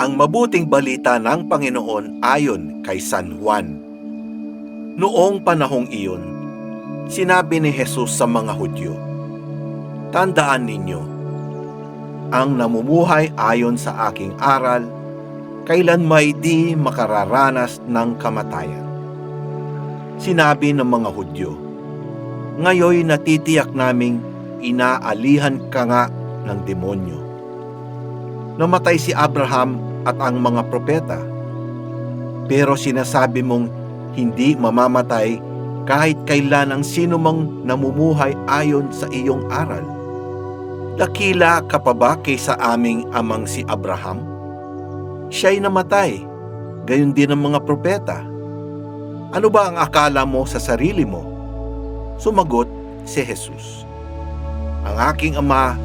Ang mabuting balita ng Panginoon ayon kay San Juan. Noong panahong iyon, sinabi ni Jesus sa mga Hudyo, "Tandaan ninyo, ang namumuhay ayon sa aking aral, kailanmay di makararanas ng kamatayan." Sinabi ng mga Hudyo, "Ngayoy natitiyak naming inaalihan ka nga ng demonyo. Namatay si Abraham at ang mga propeta, pero sinasabi mong hindi mamamatay kahit kailan ang sinumang namumuhay ayon sa iyong aral. Dakila ka pa ba kaysa aming amang si Abraham? Siya'y namatay, gayon din ang mga propeta. Ano ba ang akala mo sa sarili mo?" Sumagot si Jesus, "Ang aking Ama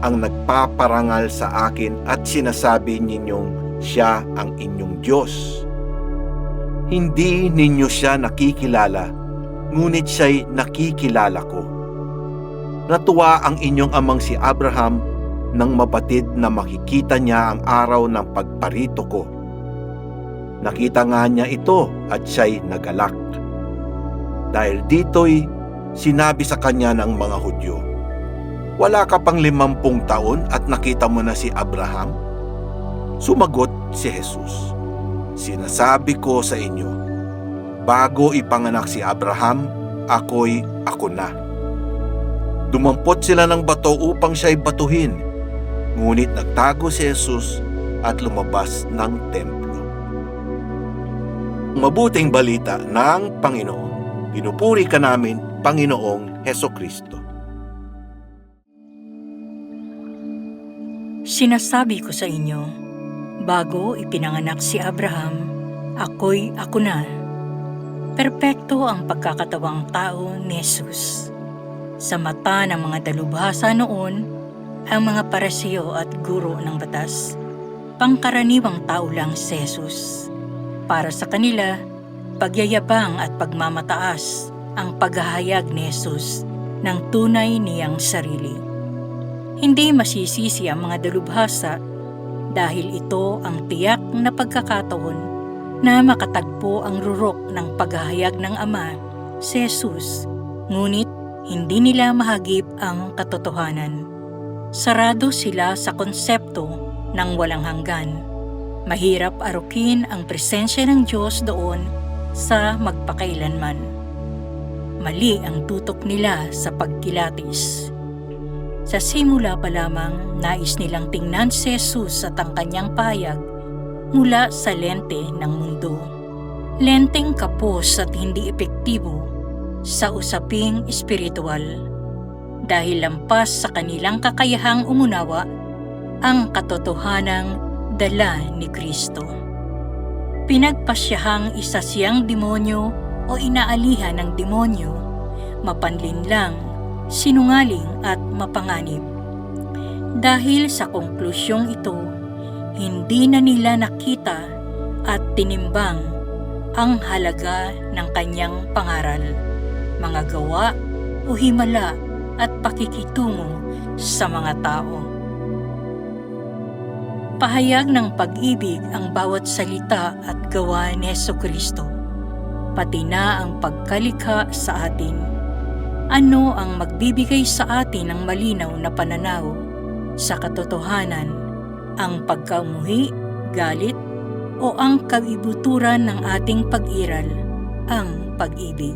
ang nagpaparangal sa akin at sinasabi ninyong siya ang inyong Diyos. Hindi ninyo siya nakikilala, ngunit siya'y nakikilala ko. Natuwa ang inyong amang si Abraham nang mabatid na makikita niya ang araw ng pagparito ko. Nakita nga niya ito at siya'y nagalak. Dahil dito'y sinabi sa kanya ng mga Hudyo, 'Wala ka pang 50 taon at nakita mo na si Abraham?' Sumagot si Jesus, 'Sinasabi ko sa inyo, bago ipanganak si Abraham, ako na.' Dumampot sila ng bato upang siya'y batuhin, ngunit nagtago si Jesus at lumabas ng templo." Mabuting balita ng Panginoon. Pinupuri ka namin, Panginoong Hesukristo. Sinasabi ko sa inyo, bago ipinanganak si Abraham, ako na. Perpekto ang pagkakatawang tao ni Jesus. Sa mata ng mga dalubhasa noon, ang mga parisiyo at guro ng batas, pangkaraniwang tao lang si Jesus. Para sa kanila, pagyayabang at pagmamataas ang paghahayag ni Jesus ng tunay niyang sarili. Hindi masisisi ang mga dalubhasa dahil ito ang tiyak na pagkakataon na makatagpo ang rurok ng paghahayag ng Ama, si Jesus, ngunit hindi nila mahagip ang katotohanan. Sarado sila sa konsepto ng walang hanggan. Mahirap arukin ang presensya ng Diyos doon sa magpakailanman. Mali ang tutok nila sa pagkilatis. Sa simula pa lamang, nais nilang tingnan si Jesus at ang kanyang pahayag mula sa lente ng mundo. Lenteng kapos at hindi epektibo sa usaping espiritual dahil lampas sa kanilang kakayahang umunawa ang katotohanang dala ni Kristo. Pinagpasyahang isa siyang demonyo o inaalihan ng demonyo, mapanlinlang, sinungaling at mapanganib. Dahil sa konklusyong ito, hindi na nila nakita at tinimbang ang halaga ng kanyang pangaral, mga gawa o himala at pakikitungo sa mga tao. Pahayag ng pag-ibig ang bawat salita at gawa ni Hesukristo, pati na ang pagkalikha sa atin. Ano ang magbibigay sa atin ng malinaw na pananaw sa katotohanan? Ang pagkaumuhi, galit, o ang kaibuturan ng ating pag-iral, ang pag-ibig?